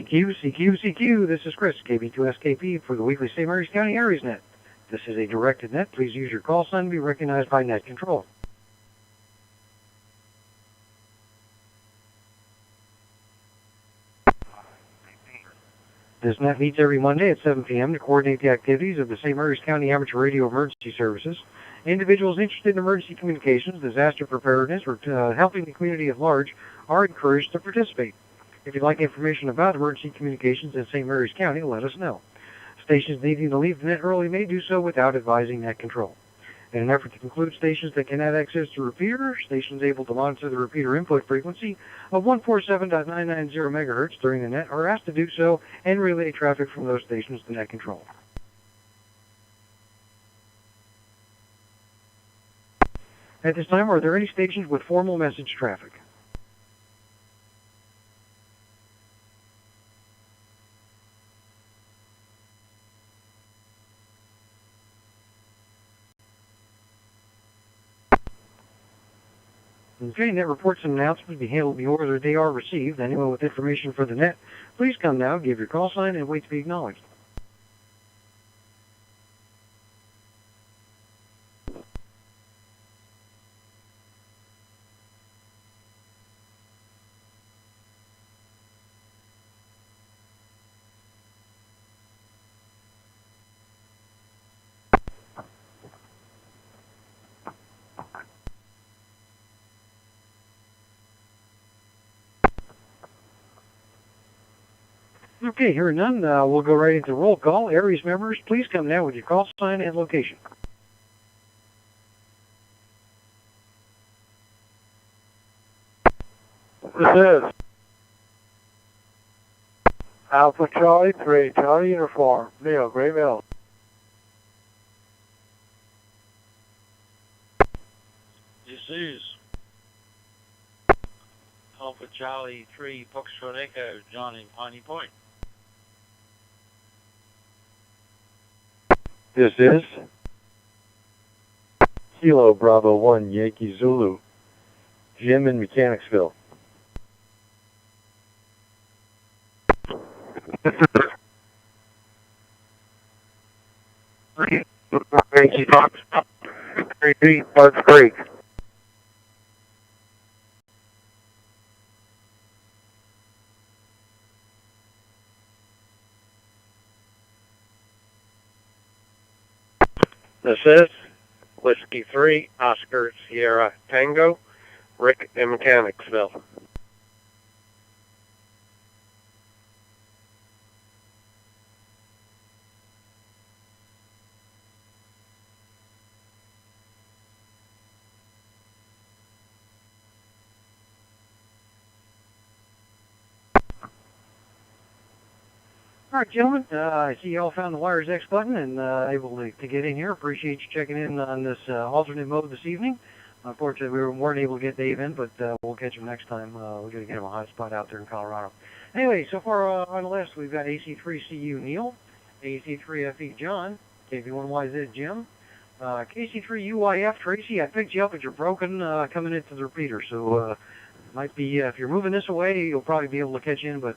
CQ. This is Chris, KB2SKP for the weekly St. Mary's County ARES net. This is a directed net. Please use your call sign to be recognized by net control. This net meets every Monday at 7 p.m. to coordinate the activities of the St. Mary's County Amateur Radio Emergency Services. Individuals interested in emergency communications, disaster preparedness, or helping the community at large are encouraged to participate. If you'd like information about emergency communications in St. Mary's County, let us know. Stations needing to leave the net early may do so without advising net control. In an effort to include stations that cannot access the repeater, stations able to monitor the repeater input frequency of 147.990 MHz during the net are asked to do so and relay traffic from those stations to net control. At this time, are there any stations with formal message traffic? Okay, net reports and announcements be handled in the order they are received. Anyone with information for the net, please come now, give your call sign, and wait to be acknowledged. Okay, hearing none, we'll go right into roll call. ARES members, please come now with your call sign and location. This is Alpha Charlie 3, Charlie Uniform, Leo, Gray Mill. This is Alpha Charlie 3, Foxtrot Echo, John in Piney Point. This is Kilo Bravo 1, Yankee Zulu, Jim in Mechanicsville. Yankee Fox 3, Parks Creek. This is Whiskey 3, Oscar Sierra Tango, Rick in Mechanicsville. All right, gentlemen, I see you all found the Wires X button and able to get in here. Appreciate you checking in on this alternate mode this evening. Unfortunately, we weren't able to get Dave in, but we'll catch him next time. We're going to get him a hot spot out there in Colorado. Anyway, so far on the list, we've got AC3CU Neil, AC3FE John, KV1YZ Jim, KC3UYF Tracy. I picked you up, but you're broken coming into the repeater, so might be, if you're moving this away, you'll probably be able to catch in, but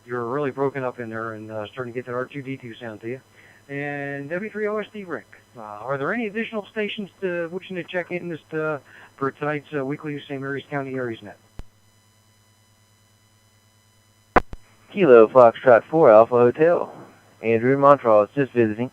you're really broken up in there and starting to get that R2-D2 sound to you. And W3OSD Rick. Are there any additional stations wishing to check in this for tonight's weekly St. Mary's County ARES net? Kilo Foxtrot 4 Alpha Hotel. Andrew in Montreal is just visiting.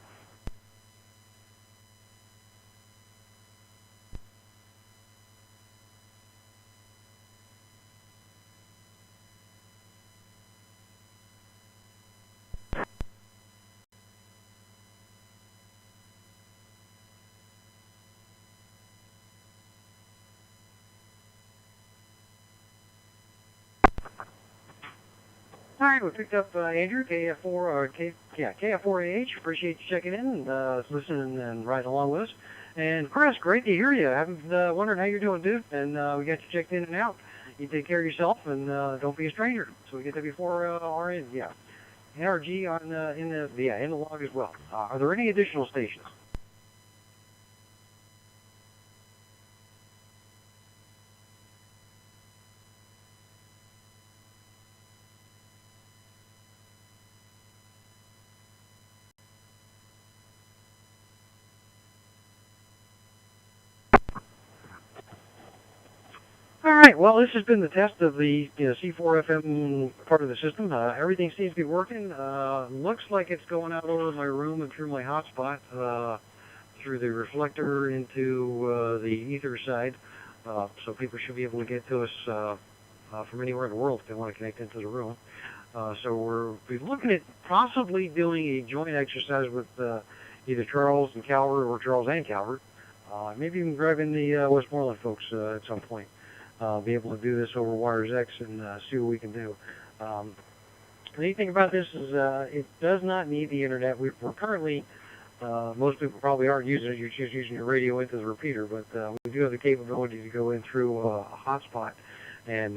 All right, we picked up Andrew, KF4AH. Appreciate you checking in, listening and riding along with us. And Chris, great to hear you. I've been wondering how you're doing, dude. And we got you checked in and out. You take care of yourself and don't be a stranger. So we get W4RN, yeah. NRG on in the log as well. Are there any additional stations? right, well, this has been the test of the C4FM part of the system. Everything seems to be working. Looks like it's going out over my room and through my hotspot, through the reflector into the ether side. So people should be able to get to us from anywhere in the world if they want to connect into the room. So we're looking at possibly doing a joint exercise with either Charles and Calvert or Charles and Calvert. Maybe even grabbing the Westmoreland folks at some point. Be able to do this over Wires X and see what we can do. The neat thing about this is it does not need the internet. We're currently, most people probably aren't using it. You're just using your radio into the repeater, but we do have the capability to go in through a hotspot and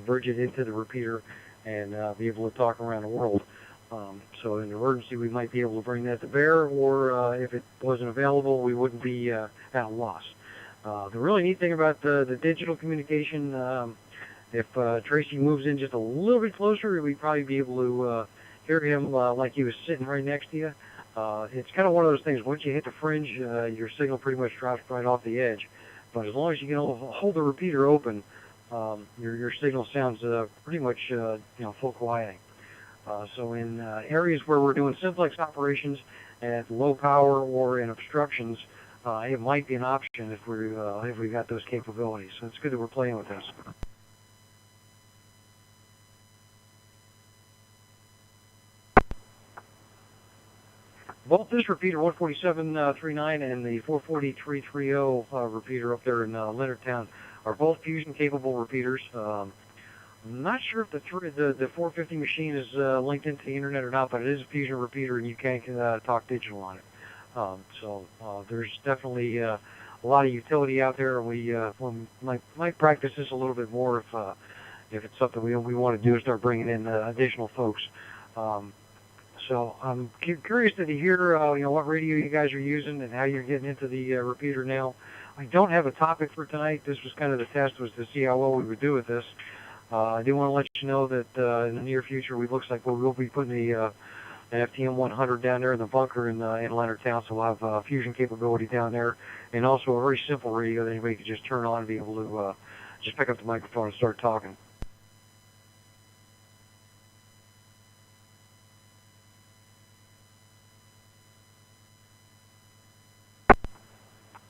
merge it into the repeater and be able to talk around the world. So in an emergency, we might be able to bring that to bear, or if it wasn't available, we wouldn't be at a loss. The really neat thing about the digital communication, if Tracy moves in just a little bit closer, we'd probably be able to hear him like he was sitting right next to you. It's kind of one of those things, once you hit the fringe, your signal pretty much drops right off the edge. But as long as you can hold the repeater open, your signal sounds pretty much full quieting. So in areas where we're doing simplex operations at low power or in obstructions, it might be an option if we got those capabilities. So it's good that we're playing with this. Both this repeater 147.39 and the 443.30 repeater up there in Leonardtown are both fusion capable repeaters. I'm not sure if the 450 machine is linked into the internet or not, but it is a fusion repeater and you can talk digital on it. So there's definitely a lot of utility out there, and we might practice this a little bit more if it's something we want to do, is start bringing in additional folks. So I'm curious to hear what radio you guys are using and how you're getting into the repeater now. I don't have a topic for tonight. This was kind of the test, was to see how well we would do with this. I do want to let you know that in the near future, it looks like we'll be putting an FTM 100 down there in the bunker in Leonardtown, so we'll have fusion capability down there, and also a very simple radio that anybody could just turn on and be able to just pick up the microphone and start talking.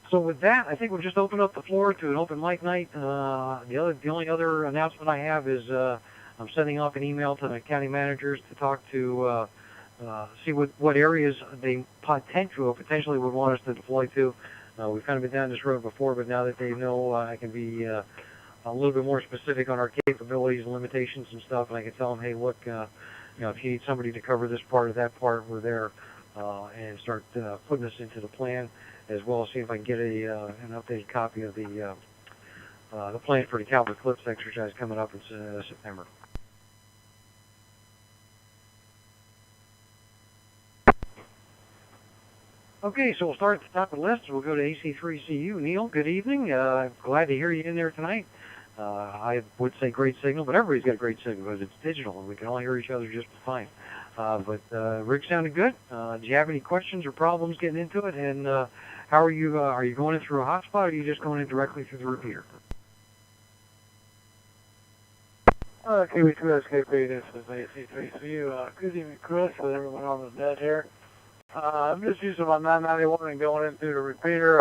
So with that, I think we'll just open up the floor to an open mic night. The only other announcement I have is I'm sending off an email to the county managers to talk to see what areas they potentially would want us to deploy to. We've kind of been down this road before, but now that they know, I can be a little bit more specific on our capabilities and limitations and stuff, and I can tell them, hey, look, if you need somebody to cover this part or that part, we're there, and start putting this into the plan, as well as see if I can get an updated copy of the plan for the Calvert Cliffs exercise coming up in September. Okay, so we'll start at the top of the list. We'll go to AC3CU. Neil, good evening. Glad to hear you in there tonight. I would say great signal, but everybody's got a great signal because it's digital and we can all hear each other just fine. But Rick sounded good. Do you have any questions or problems getting into it? And how are you? Are you going in through a hotspot, or are you just going in directly through the repeater? KB2SKP, this is AC3CU. Good evening, Chris, and everyone on the net here. I'm just using my 991 and going into the repeater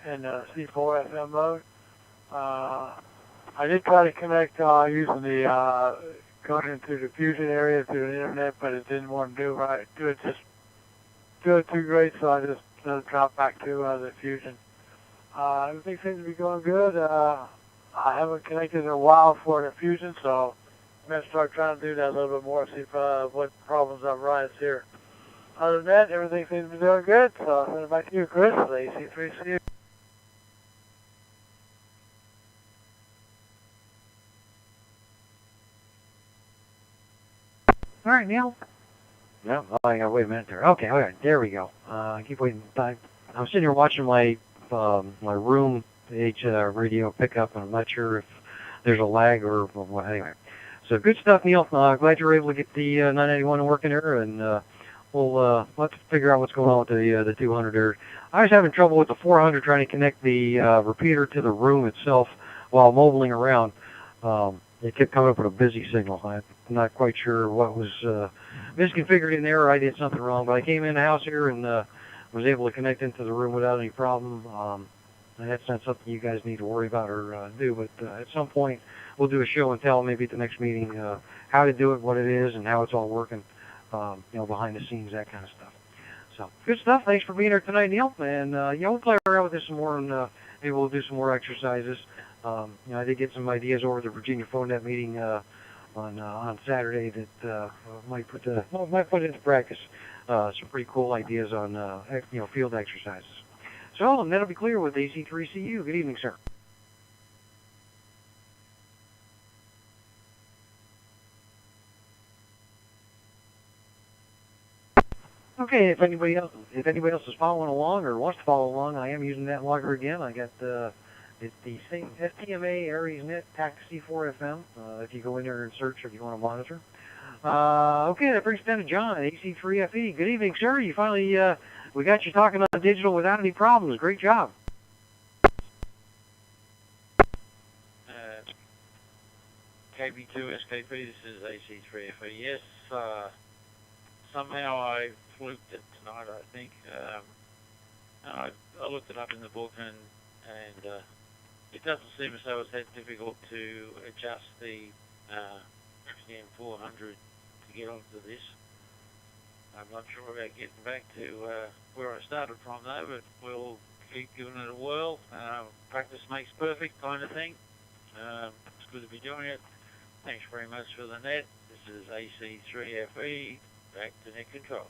in C4FM mode. I did try to connect using the going into the fusion area through the internet, but it didn't want to do it too great, so I just dropped back to the fusion. Everything seems to be going good. I haven't connected in a while for the fusion, so I'm going to start trying to do that a little bit more, see what problems arise here. Other than that, everything seems to be doing good, so I'll send it back to you, Chris, with AC3CU. All right, Neil. No, oh, I gotta wait a minute there. Okay, all right, there we go. I keep waiting. I'm sitting here watching my room radio pickup, and I'm not sure if there's a lag or what. Anyway, so good stuff, Neil. Glad you were able to get the 991 working there, and we'll let's figure out what's going on with the 200 there. I was having trouble with the 400 trying to connect the repeater to the room itself while mobiling around. it kept coming up with a busy signal. I'm not quite sure what was misconfigured in there, or I did something wrong, but I came in the house here and was able to connect into the room without any problem. And that's not something you guys need to worry about or do, but at some point we'll do a show and tell, maybe at the next meeting, how to do it, what it is, and how it's all working, behind the scenes, that kind of stuff. So, good stuff. Thanks for being here tonight, Neil. And, we'll play around with this some more, and maybe we'll do some more exercises. I did get some ideas over the Virginia Phone Net meeting on Saturday that might put into practice some pretty cool ideas on field exercises. So, and that'll be clear with AC3CU. Good evening, sir. Okay, if anybody else is following along or wants to follow along, I am using that logger again. I got it's the same STMA ARES net TAC C4FM. If you go in there and search if you want to monitor. Okay, that brings us down to John, AC3FE. Good evening, sir. You finally we got you talking on digital without any problems. Great job. KB2 SKP. This is AC3FE. Yes. Somehow I fluked it tonight, I think. I looked it up in the book, and it doesn't seem as though it's that difficult to adjust the FCM 400 to get onto this. I'm not sure about getting back to where I started from, though, but we'll keep giving it a whirl. Practice makes perfect kind of thing. It's good to be doing it. Thanks very much for the net. This is AC3FE. Back to net control.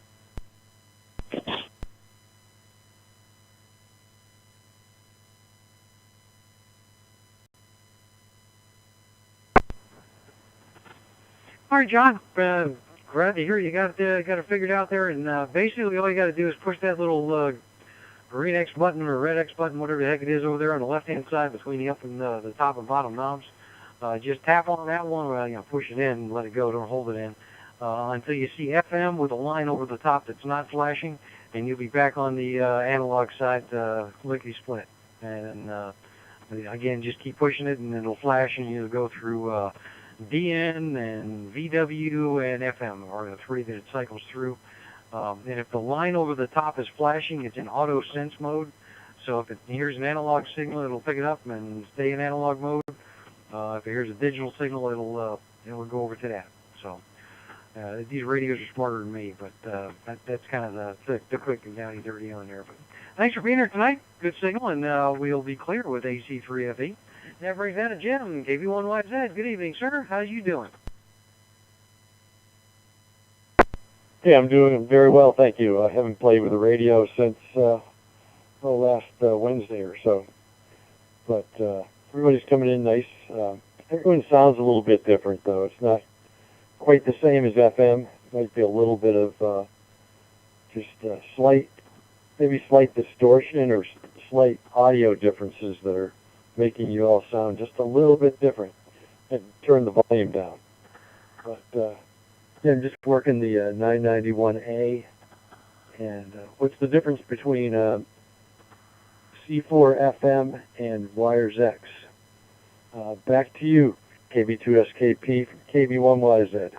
All right, John. Glad to hear you got it figured out there. And basically, all you got to do is push that little green X button or red X button, whatever the heck it is over there on the left-hand side between the up and the top and bottom knobs. Just tap on that one, push it in and let it go. Don't hold it in. Until you see FM with a line over the top that's not flashing, and you'll be back on the analog side lickety split. And again, just keep pushing it, and it'll flash, and you'll go through DN and VW and FM, are the three that it cycles through. And if the line over the top is flashing, it's in auto sense mode. So if it hears an analog signal, it'll pick it up and stay in analog mode. If it hears a digital signal, it'll go over to that. So. These radios are smarter than me, but that's kind of the quick and down and dirty on there. But thanks for being here tonight. Good signal, and we'll be clear with AC3FE. That brings down to Jim, KB1YZ. Good evening, sir. How you doing? Yeah, I'm doing very well, thank you. I haven't played with the radio since last Wednesday or so. But everybody's coming in nice. Everyone sounds a little bit different, though. It's not quite the same as FM. Might be a little bit of just slight distortion or slight audio differences that are making you all sound just a little bit different. And turn the volume down. But yeah, I'm just working the 991A. And what's the difference between C4FM and Wires X? Back to you, KB2SKP from KB1YZ.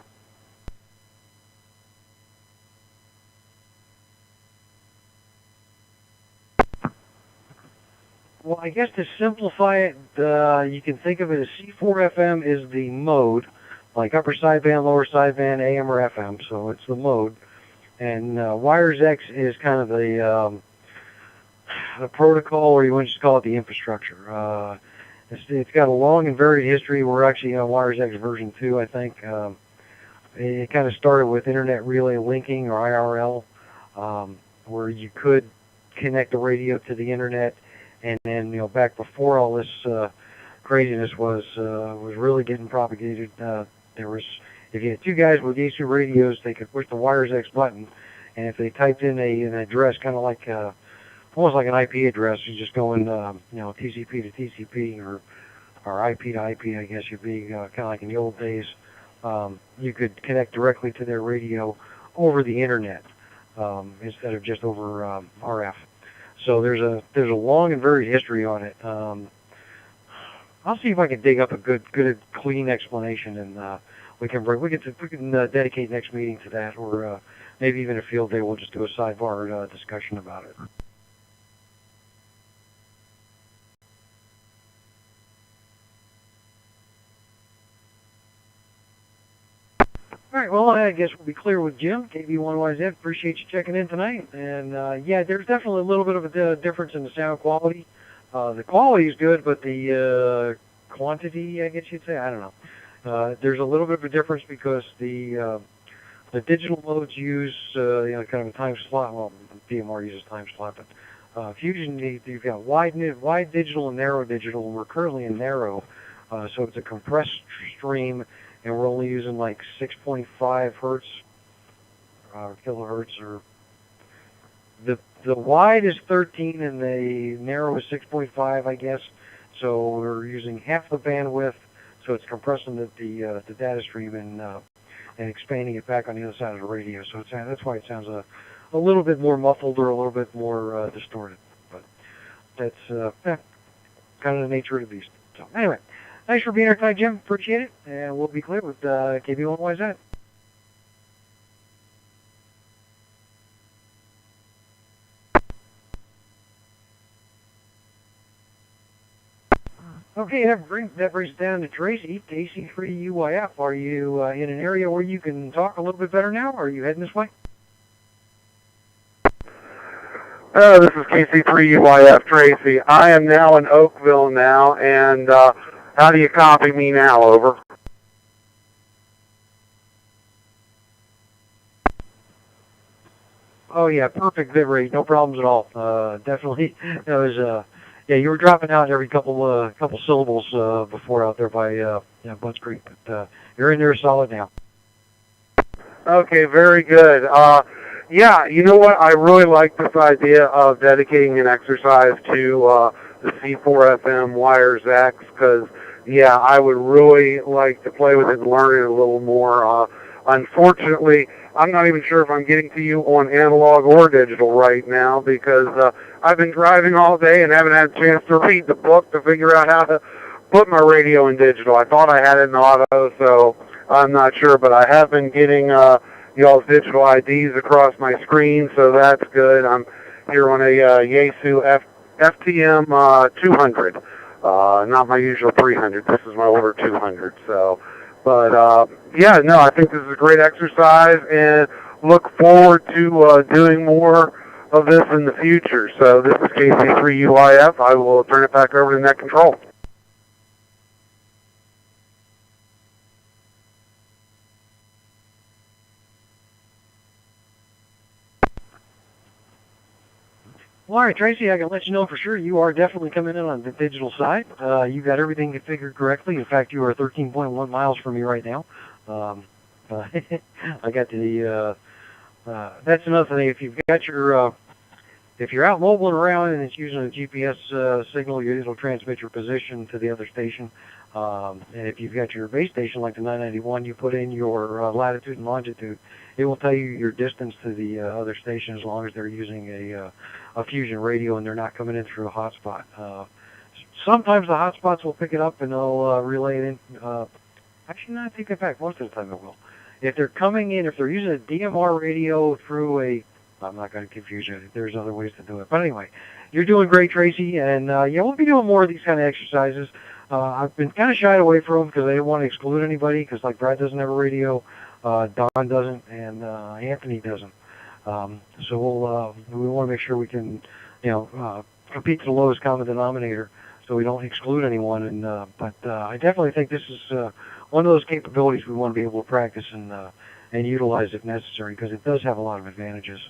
Well, I guess to simplify it, you can think of it as C4FM is the mode, like upper sideband, lower sideband, AM or FM, so it's the mode. And Wires X is kind of the protocol, or you want to just call it the infrastructure. It's got a long and varied history. We're actually on Wires X version 2, I think. It kind of started with Internet Relay Linking, or IRL, where you could connect the radio to the Internet. And then, back before all this craziness was really getting propagated, there was, if you had two guys with Yaesu radios, they could push the Wires X button, and if they typed in an address, kind of like almost like an IP address, you just go in, TCP to TCP or IP to IP, I guess you'd be kind of like in the old days. You could connect directly to their radio over the internet instead of just over RF. So there's a long and varied history on it. I'll see if I can dig up a good, clean explanation, and we can dedicate next meeting to that, or maybe even a field day. We'll just do a sidebar discussion about it. All right, well, I guess we'll be clear with Jim, KB1YZ. Appreciate you checking in tonight. And, yeah, there's definitely a little bit of a difference in the sound quality. The quality is good, but the quantity, I guess you'd say, I don't know. There's a little bit of a difference because the digital modes use, kind of a time slot. Well, DMR uses time slot, but Fusion, you've got wide digital and narrow digital, and we're currently in narrow. So it's a compressed stream, and we're only using like 6.5 hertz, kilohertz, or the wide is 13 and the narrow is 6.5, I guess. So we're using half the bandwidth, so it's compressing the data stream and expanding it back on the other side of the radio. So that's why it sounds a little bit more muffled or a little bit more distorted. But that's kind of the nature of the beast. So anyway. Thanks for being here tonight, Jim. Appreciate it. And we'll be clear with KB1YZ. Okay, that brings down to Tracy, AC3UYF. Are you in an area where you can talk a little bit better now? Or are you heading this way? This is KC3UYF, Tracy. I am now in Oakville now, and how do you copy me now? Over. Oh yeah, perfect bit rate, no problems at all. Definitely, it was. Yeah, you were dropping out every couple syllables before out there by Bunts Creek, but you're in there solid now. Okay, very good. Yeah, you know what? I really like this idea of dedicating an exercise to the C4FM Wires X, because yeah, I would really like to play with it and learn it a little more. Unfortunately, I'm not even sure if I'm getting to you on analog or digital right now, because I've been driving all day and haven't had a chance to read the book to figure out how to put my radio in digital. I thought I had it in auto, so I'm not sure, but I have been getting y'all's digital IDs across my screen, so that's good. I'm here on a Yaesu FTM 200. Not my usual 300. This is my older 200. So, but yeah, no, I think this is a great exercise, and look forward to doing more of this in the future. So this is KC3UYF. I will turn it back over to Net Control. Well, all right, Tracy, I can let you know for sure you are definitely coming in on the digital side. You got everything configured correctly. In fact, you are 13.1 miles from me right now. I got the, that's another thing. If you've got your, if you're out mobiling around and it's using a GPS signal, it'll transmit your position to the other station. And if you've got your base station like the 991, you put in your latitude and longitude. It will tell you your distance to the other station as long as they're using a fusion radio and they're not coming in through a hotspot. Sometimes the hotspots will pick it up and they'll relay it in. Actually, no, I take that back. Most of the time it will. If they're coming in, if they're using a DMR radio through a, I'm not going to confuse you. There's other ways to do it. But anyway, you're doing great, Tracy. And yeah, we'll be doing more of these kind of exercises. I've been kind of shied away from them because I didn't want to exclude anybody, because like Brad doesn't have a radio, Don doesn't, and Anthony doesn't. So we want to make sure we can, compete to the lowest common denominator, so we don't exclude anyone. And but I definitely think this is one of those capabilities we want to be able to practice and utilize if necessary, because it does have a lot of advantages.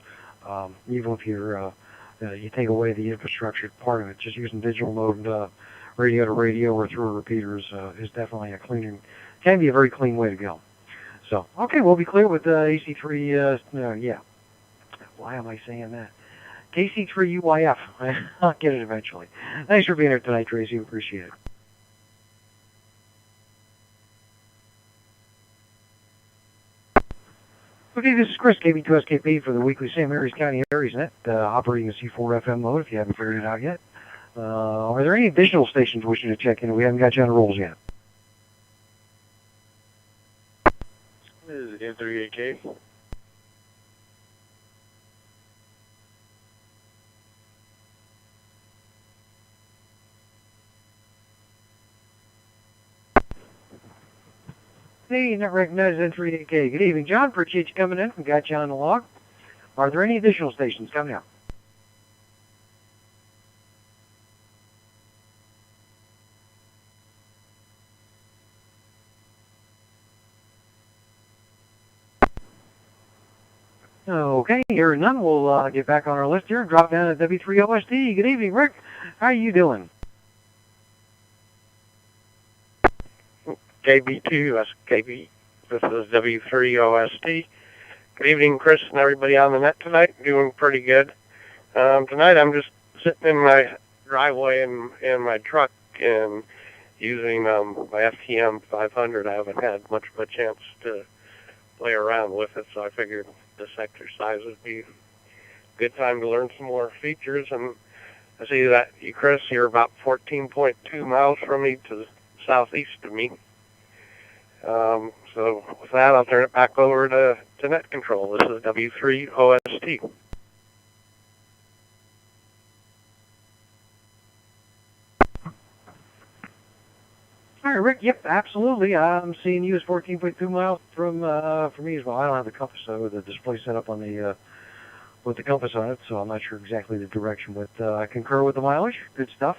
Even if you take away the infrastructure part of it, just using digital mode radio to radio or through a repeater is definitely can be a very clean way to go. So, okay, we'll be clear with AC3, yeah. Why am I saying that? KC3UYF. I'll get it eventually. Thanks for being here tonight, Tracy. Appreciate it. Okay, this is Chris, KB2SKP for the weekly St. Mary's County ARES Net, operating in C4FM mode if you haven't figured it out yet. Are there any additional stations wishing to check in? We haven't got you on the rolls yet. This is N38K. Hey, not recognized N38K. Good evening, John. Appreciate you coming in. We got you on the log. Are there any additional stations coming out? Okay, hearing none, we'll get back on our list here and drop down to W3OSD. Good evening, Rick. How are you doing? KB2, that's KB. This is W3OST. Good evening, Chris, and everybody on the net tonight. Doing pretty good. Tonight I'm just sitting in my driveway in my truck and using my FTM 500. I haven't had much of a chance to play around with it, so I figured this exercise would be a good time to learn some more features. And I see that you, Chris, you're about 14.2 miles from me to the southeast of me. So with that, I'll turn it back over to net control. This is W3OST. All right, Rick. Yep, absolutely. I'm seeing you as 14.2 miles from me as well. I don't have the compass, so the display set up on the with the compass on it, so I'm not sure exactly the direction. But I concur with the mileage. Good stuff.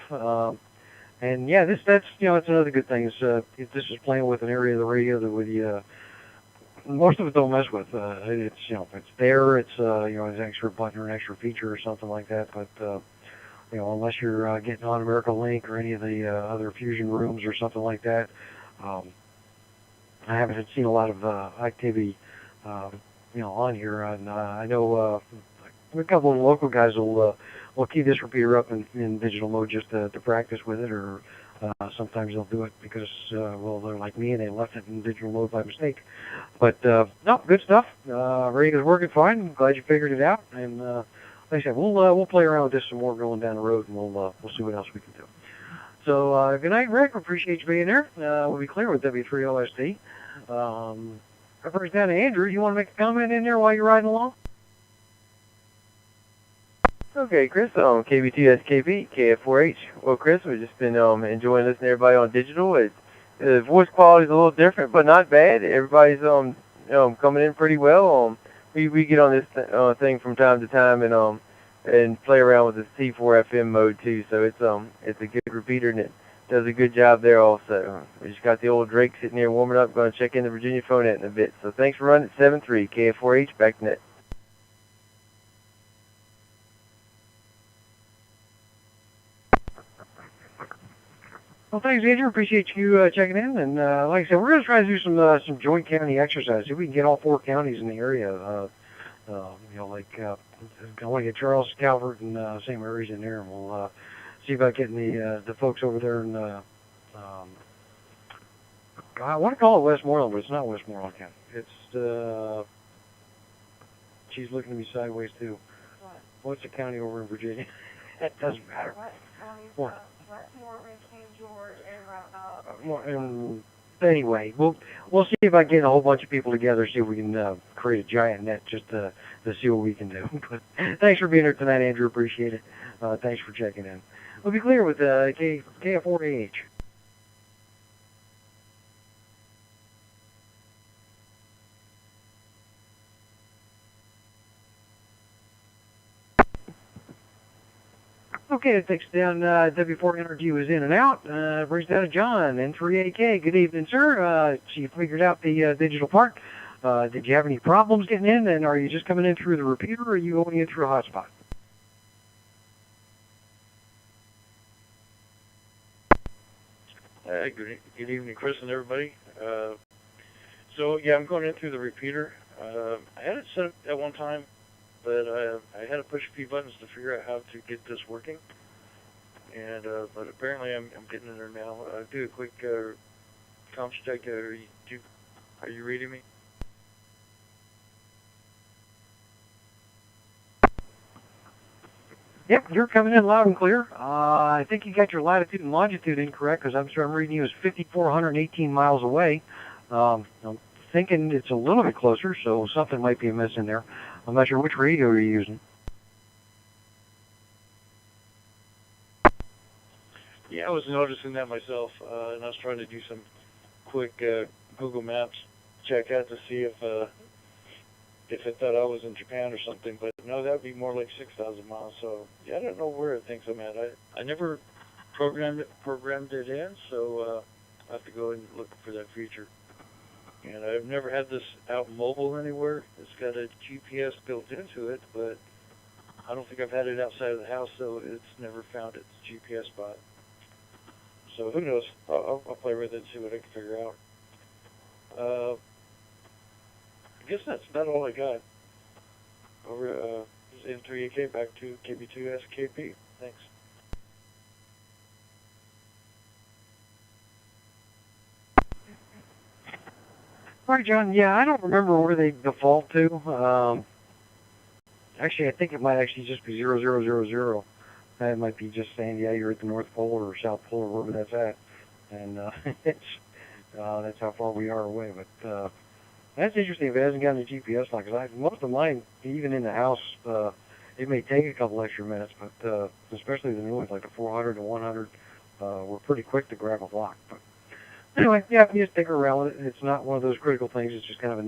And yeah, that's it's another good thing. This is playing with an area of the radio that most of it don't mess with. It's it's there. It's an extra button or an extra feature or something like that. But unless you're getting on America Link or any of the other fusion rooms or something like that, I haven't seen a lot of activity, on here. And I know a couple of local guys will key this repeater up in digital mode just to practice with it, or sometimes they'll do it because they're like me and they left it in digital mode by mistake. But no, good stuff. Radio's working fine. I'm glad you figured it out. And like I said, we'll play around with this some more going down the road, and we'll see what else we can do. So good night, Rick. Appreciate you being there. We'll be clear with W3OST. First down to Andrew. You want to make a comment in there while you're riding along? Okay, Chris, KB2SKP, KF4H. Well, Chris, we've just been enjoying listening to everybody on digital. The voice quality is a little different, but not bad. Everybody's coming in pretty well. We get on this thing from time to time and play around with the C4FM mode too. So it's a good repeater and it does a good job there also. We just got the old Drake sitting here warming up. Going to check in the Virginia phone net in a bit. So thanks for running at 7-3 KF4H back to net. Well, thanks, Andrew. Appreciate you checking in. And like I said, we're going to try to do some joint county exercise. See if we can get all 4 counties in the area. I want to get Charles, Calvert, and St. Mary's in there, and we'll see about getting the folks over there in I want to call it Westmoreland, but it's not Westmoreland County. It's she's looking at me sideways too. What? What's the county over in Virginia? That doesn't matter. What? Anyway, we'll see if I can get a whole bunch of people together, see if we can create a giant net just to see what we can do. But thanks for being here tonight, Andrew. Appreciate it. Thanks for checking in. We'll be clear with KF4AH. Okay, it takes down W4 Energy was in and out. Brings down to John, N3AK. Good evening, sir. So you figured out the digital part. Did you have any problems getting in, and are you just coming in through the repeater, or are you going in through a hotspot? Good evening, Chris and everybody. So yeah, I'm going in through the repeater. I had it set up at one time, but I had to push a few buttons to figure out how to get this working. And but apparently I'm getting in there now. Do a quick comms check. Are you reading me? Yep, you're coming in loud and clear. I think you got your latitude and longitude incorrect because I'm reading you as 5,418 miles away. I'm thinking it's a little bit closer, so something might be amiss in there. I'm not sure which radio you're using. Yeah, I was noticing that myself, and I was trying to do some quick Google Maps check out to see if it thought I was in Japan or something, but no, that would be more like 6,000 miles. So yeah, I don't know where it thinks I'm at. I never programmed it in, so I have to go and look for that feature. And I've never had this out mobile anywhere. It's got a GPS built into it, but I don't think I've had it outside of the house, so it's never found its GPS spot. So who knows? I'll play with it and see what I can figure out. I guess that's about all I got. Over N3AK back to KB2SKP. Thanks. All right, John. Yeah, I don't remember where they default to. Actually, I think it might actually just be 0000. That might be just saying, yeah, you're at the North Pole or South Pole or wherever that's at. And that's how far we are away. But that's interesting if it hasn't gotten a GPS line, because most of mine, even in the house, it may take a couple extra minutes, but especially the new ones, like the 400 and 100, we're pretty quick to grab a lock. But anyway, yeah, you just tinker around with it. It's not one of those critical things. It's just kind of a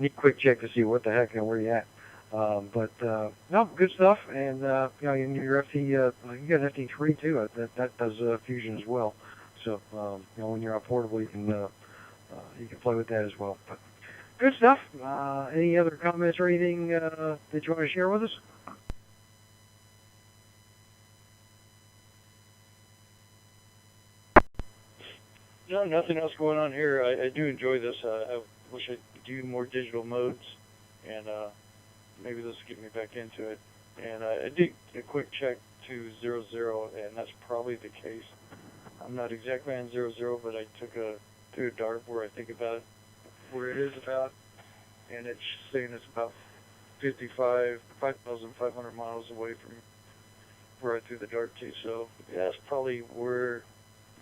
neat quick check to see what the heck and where you're at. No, good stuff. And you know, in your FT, you got an FT3 too. That does fusion as well. So you know, when you're out portable, you can play with that as well. But good stuff. Any other comments or anything that you want to share with us? No, nothing else going on here. I do enjoy this. I wish I could do more digital modes, and maybe this will get me back into it. And I did a quick check to 00, and that's probably the case. I'm not exactly on 00, but I threw a dart where I think about where it is about, and it's saying it's about 5,500 miles away from where I threw the dart to. So yeah, that's probably where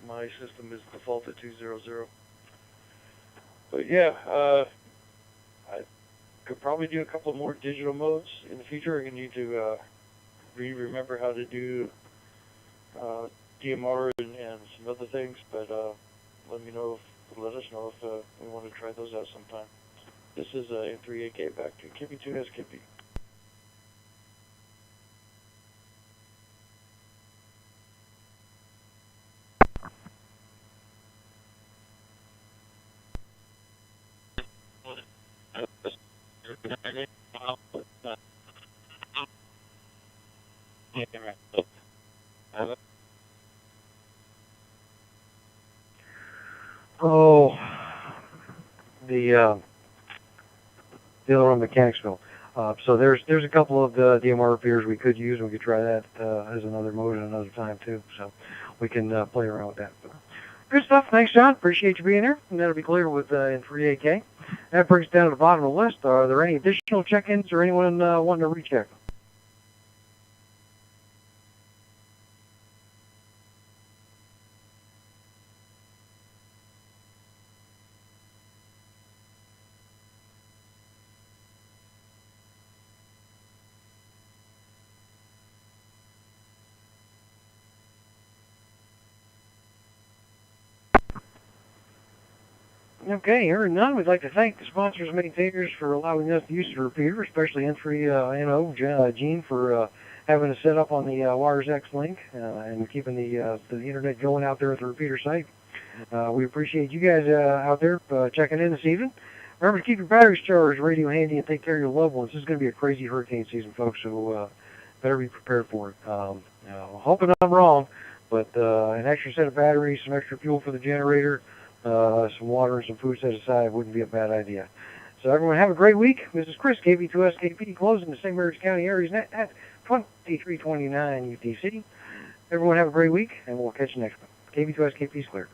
my system is defaulted to 00. But yeah, I could probably do a couple more digital modes in the future. I'm going to need to remember how to do DMR and some other things, but let us know if we want to try those out sometime. This is N3AK back to KB2SKP. Oh, the other one, Mechanicsville. So there's a couple of the DMR repeaters we could use, and we could try that as another mode at another time too. So we can play around with that. But good stuff. Thanks, John. Appreciate you being here. And that'll be clear with N3AK. That brings us down to the bottom of the list. Are there any additional check-ins or anyone wanting to recheck? Okay, hearing none, we'd like to thank the sponsors and maintainers for allowing us to use the repeater, especially N3NO, Gene, for having us set up on the ARES X link and keeping the internet going out there at the repeater site. We appreciate you guys out there checking in this evening. Remember to keep your batteries charged, radio handy, and take care of your loved ones. This is going to be a crazy hurricane season, folks, so better be prepared for it. Hoping I'm wrong, but an extra set of batteries, some extra fuel for the generator, some water and some food set aside wouldn't be a bad idea. So everyone have a great week. This is Chris, KB2SKP, closing the St. Mary's County ARES net at 2329 UTC. Everyone have a great week, and we'll catch you next one. KB2SKP is clear.